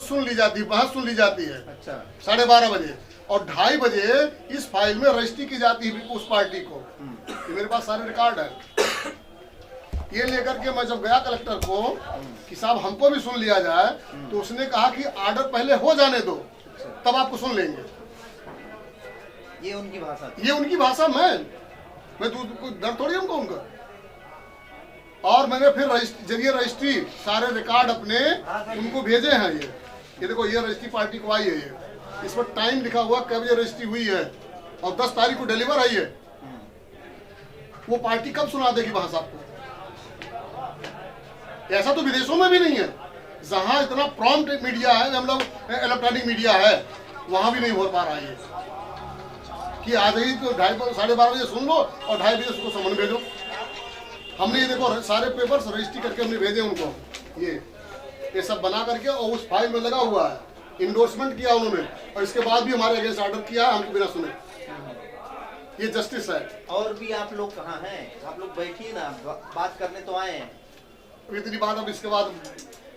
सुन ली जाती है, बहस सुन ली जाती है। अच्छा 12:30 बजे और 2:30 बजे इस फाइल में रजिस्ट्री की जाती है उस पार्टी को। ये मेरे पास सारे रिकॉर्ड है। ये लेकर के मैं जब गया कलेक्टर को कि साहब हमको भी सुन लिया जाए, तो उसने कहा कि ऑर्डर पहले हो जाने दो, तब आपको सुन लेंगे। ये उनकी भाषा थी। ये उनकी भाषा। मैं तो कोई डर थोड़ी हमको उनका। और मैंने फिर जरिए रजिस्ट्री सारे रिकॉर्ड अपने उनको भेजे हैं। ये देखो, ये रजिस्ट्री पार्टी को आई है। ये इस पर टाइम लिखा हुआ कब बजे रजिस्ट्री हुई है और 10 तारीख को डिलीवर आई है। वो पार्टी कब सुना देगी भाषा आपको? ऐसा तो विदेशों में भी नहीं है। जहां इतना प्रॉम्प्ट मीडिया है, हम लोग इलेक्ट्रॉनिक मीडिया है, वहां भी नहीं हो पा रहा है कि आज ही तो 12:30 बजे सुन लो और 2:30 बजे उसको समन भेजो। हमने ये देखो सारे पेपर्स रजिस्ट्री करके हमने भेजे उनको। ये सब बना करके और उस फाइल में लगा हुआ है, इंडोर्समेंट किया उन्होंने, और इसके बाद भी हमारे अगेंस्ट ऑर्डर किया हमको बिना सुने। ये जस्टिस है। और भी आप लोग कहाँ हैं? आप लोग बैठिए ना, बात करने तो आए हैं। इतनी बात अब इसके बाद।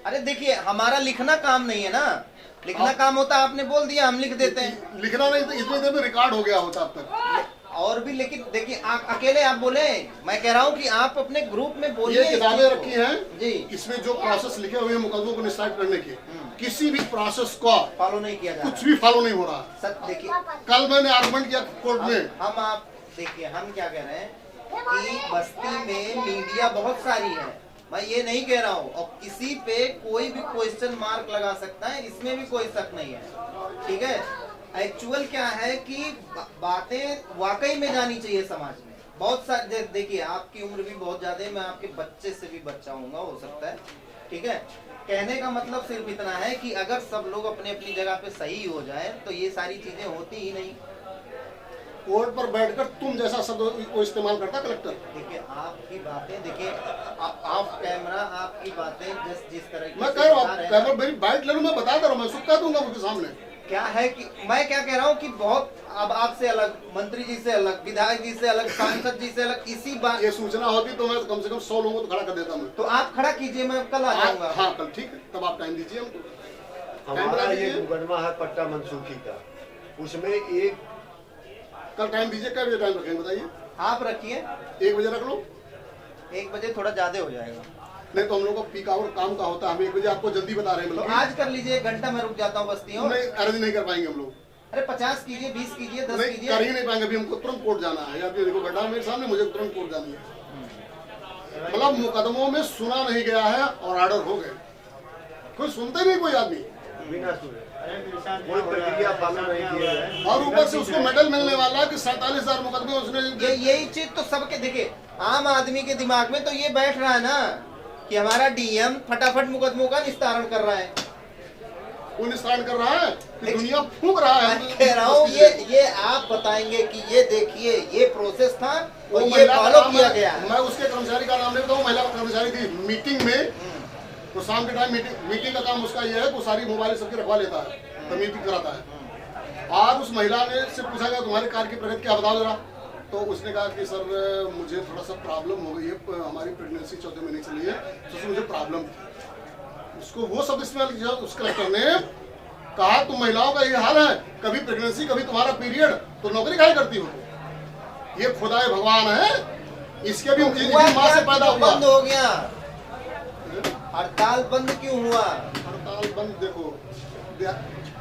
अरे देखिए, हमारा लिखना काम नहीं है ना। लिखना काम होता, आपने बोल दिया, हम लिख देते हैं। लिखना नहीं तो इतनी देर में रिकॉर्ड हो गया होता अब तक। और भी, लेकिन देखिए अकेले आप बोले, मैं कह रहा हूँ कि आप अपने ग्रुप में बोलिए। ये किताबें रखी हैं जी, इसमें जो प्रोसेस लिखे हुए हैं मुकदमों को निस्तारित करने के, किसी भी प्रोसेस को फॉलो नहीं किया जा रहा। कुछ भी फॉलो नहीं हो रहा। सर देखिए, कल मैंने आर्गुमेंट किया कोर्ट में। हम आप देखिए, हम क्या कह रहे हैं कि बस्ती में मीडिया बहुत सारी है, मैं ये नहीं कह रहा हूँ, और किसी पे कोई भी क्वेश्चन मार्क लगा सकता है, इसमें भी कोई शक नहीं है। ठीक है, एक्चुअल क्या है कि बातें वाकई में जानी चाहिए समाज में। बहुत सारे, देखिए आपकी उम्र भी बहुत ज्यादा है, मैं आपके बच्चे से भी बच्चा हूँगा हो सकता है। ठीक है, कहने का मतलब सिर्फ इतना है कि अगर सब लोग अपने अपनी जगह पे सही हो जाए तो ये सारी चीजें होती ही नहीं। कोर्ट पर बैठकर तुम जैसा शब्द को इस्तेमाल करता कलेक्टर। देखिए आपकी बातें, देखिए ऑफ कैमरा आपकी बातें जिस तरह की मैं कह रहा हूँ मेरी बाइट ले लूं, मैं बता दे रहा हूँ, मैं सुख कह दूंगा उनके सामने। क्या है कि मैं क्या कह रहा हूँ कि बहुत, अब आपसे अलग, मंत्री जी से अलग, विधायक जी से अलग, सांसद जी से अलग, इसी बात ये सूचना होती तो मैं कम से कम 100 लोगों को खड़ा कर देता मैं। तो आप खड़ा कीजिए, मैं कल आ जाऊंगा। हाँ कल ठीक है, तब आप टाइम दीजिए हमको। हमारा ये मुकदमा है पट्टा मनसूखी का, उसमें एक कल टाइम दीजिए। क्या बजे टाइम रखेंगे बताइए? आप रखिए 1 बजे रख लो। 1 बजे थोड़ा ज्यादा हो जाएगा। नहीं तो हम लोग को पीक आवर काम का होता है, हम 1 बजे आपको जल्दी बता रहे हैं। तो आज कर लीजिए, 1 घंटा मैं रुक जाता हूँ बस्तियों। नहीं, अरेंज नहीं कर पाएंगे हम लोग। अरे 50 कीजिए, 20 कीजिए, 10 कीजिए। कर ही नहीं पाएंगे, अभी हमको तुरंत कोर्ट जाना है। अभी देखो बैठा मेरे सामने, मुझे तुरंत कोर्ट जानी है। मतलब मुकदमों में सुना नहीं गया है और ऑर्डर हो गए, कोई सुनते नहीं कोई आदमी, बिना सुने कोई प्रक्रिया पालन नहीं किया है। और ऊपर से उसको मेडल मिलने वाला है कि 47,000 मुकदमे उसने। यही चीज तो सबके, देखिए आम आदमी के दिमाग में तो ये बैठ रहा है ना कि हमारा डीएम फटाफट मुकदमों का निस्तारण कर रहा है। वो निस्तारण कर रहा है कि दुनिया फूंक रहा है। मैं कह रहा हूँ ये आप बताएंगे कि ये देखिए ये प्रोसेस था और ये महिला फॉलो का किया गया। मैं उसके कर्मचारी का नाम नहीं बताऊँ, महिला कर्मचारी थी मीटिंग में, तो शाम के टाइम मीटिंग का काम उसका ये है, वो सारी मोबाइल सबकी रखवा लेता है, तो मीटिंग कराता है। और उस महिला ने से पूछा गया तुम्हारे कार की प्रगति क्या बताओ जरा, तो उसने कहा कि सर मुझे थोड़ा सा प्रॉब्लम हो गई है, हमारी प्रेगनेंसी 14 महीने चली है, तो उसमें मुझे प्रॉब्लम थी। उसको वो शब्द इस्तेमाल किया उस कलेक्टर ने, कहा तुम महिलाओं का ये हाल है, कभी प्रेगनेंसी कभी तुम्हारा पीरियड, तो नौकरी काहे करती हो? ये खुदाए भगवान है, इसके भी माँ से पैदा हुआ। बंद हो गया, हड़ताल बंद क्यों हुआ? हड़ताल बंद, देखो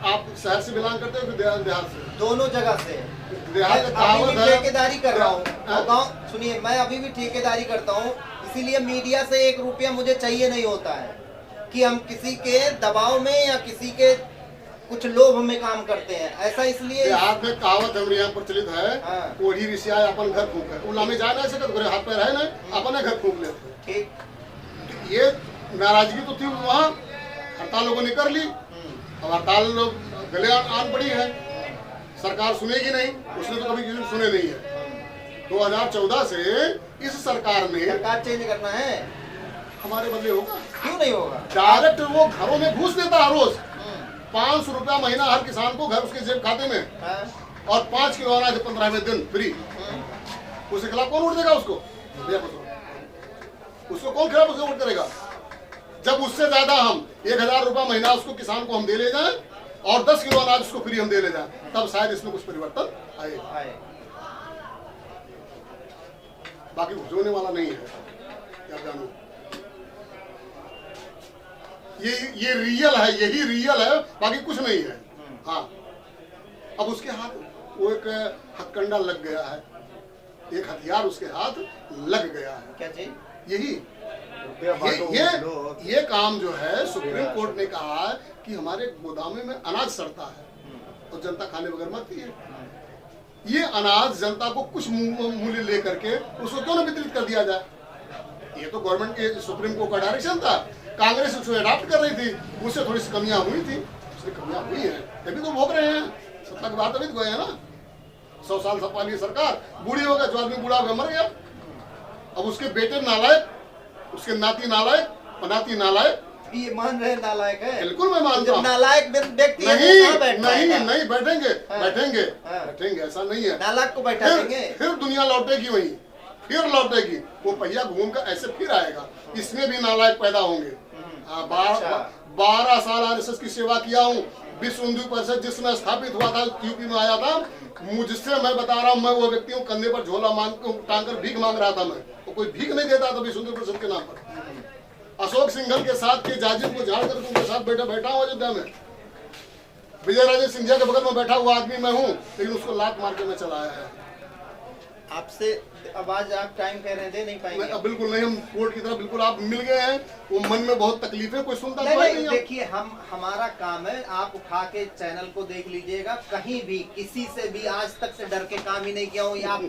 आप शहर से बिलोंग करते हो फिर देहात से? दोनों जगह से। देहात अभी भी ठेकेदारी कर रहा हूँ। सुनिए, मैं अभी भी ठेकेदारी करता हूँ, इसीलिए मीडिया से 1 रुपया मुझे चाहिए नहीं होता है कि हम किसी के दबाव में या किसी के कुछ लोभ में काम करते हैं। ऐसा इसलिए देहात में कहावत हमारे यहाँ प्रचलित है, कोढ़ी रिसिया अपन घर फूक है, उला में जाना ऐसे कर हाथ पैर है ना, अपने घर फूक लेते। ठीक, ये नाराजगी तो थी वहाँ, हड़ताल लोगों ने कर ली, अब हड़ताल गले आन पड़ी है, सरकार सुनेगी नहीं, उसने तो कभी किसी ने सुने नहीं है। 2014 से इस सरकार ने, सरकार चेंज करना है, हमारे बदले होगा क्यों नहीं होगा? डायरेक्ट वो घरों में घुस देता है रोज 500 रुपया महीना हर किसान को घर उसके जेब खाते में, और 5 किलो अनाज 15वें दिन फ्री। उसके खिलाफ कौन वोट देगा? उसको कौन खिलाफ उसको वोट करेगा? जब उससे ज्यादा हम 1000 रुपया महीना उसको किसान को हम दे ले जाएं और 10 किलो अनाज उसको फ्री हम दे ले जाएं, तब शायद इसमें कुछ परिवर्तन आए। बाकी कुछ होने वाला नहीं है, क्या जानू। ये रियल है, यही रियल है, बाकी कुछ नहीं है। हाँ, अब उसके हाथ वो एक हथकंडा लग गया है, एक हथियार उसके हाथ लग गया है। क्या चीज? यही ये काम जो है, सुप्रीम कोर्ट ने कहा है कि हमारे गोदामे में अनाज सड़ता है तो जनता खाने बगैर मरती है। ये अनाज जनता को कुछ मूल्य लेकर के उसको क्यों ना वितरित कर दिया जाए? ये तो गवर्नमेंट के सुप्रीम कोर्ट का डायरेक्शन था, कांग्रेस उसको अडॉप्ट कर रही थी, उससे थोड़ी सी कमियां हुई थी, उससे कमियां हुई हैं, तभी तो भोग रहे हैं। सत्ता के बाद अभी तो गए हैं ना, 100 साल सब वाली सरकार, बूढ़ी हो गया, जो आदमी बूढ़ा हो गया मर गया। अब उसके बेटे नालायक, उसके नाती नालायक, पनाती नालायक। ये मान रहे नालायक है? बिल्कुल मैं मानता हूँ। नालायक व्यक्ति नहीं बैठेंगे, ऐसा नहीं है। नालायक को बैठा देंगे, फिर दुनिया लौटेगी वही, फिर लौटेगी, वो पहिया घूम कर ऐसे फिर आएगा, इसमें भी नालायक पैदा होंगे। 12 साल आरएसएस की सेवा किया हूँ, विश्व हिंदू परिषद जिस समय स्थापित हुआ था, यूपी में आया था, मुझसे मैं बता रहा हूँ, मैं वो व्यक्ति हूँ कंधे पर झोला टांग कर भीख मांग रहा था मैं, तो कोई भीख नहीं देता था विश्व हिंदू परिषद के नाम पर। अशोक सिंघल के साथ के जाजिम को झाड़ कर उनके साथ बैठा हूँ अयोध्या में। विजय राजे सिंधिया के बगल में बैठा हुआ आदमी मैं हूँ, लेकिन उसको लात मार के मैं चला आया है। आपसे आवाज आप टाइम कह रहे दे नहीं पाएंगे? बिल्कुल नहीं, हम कोर्ट की तरफ बिल्कुल आप मिल गए हैं, वो मन में बहुत तकलीफ है, कोई सुनता नहीं। देखिए, हमारा काम है, आप उठा के चैनल को देख लीजिएगा, कहीं भी किसी से भी आज तक से डर के काम ही नहीं किया हूँ, ये आपके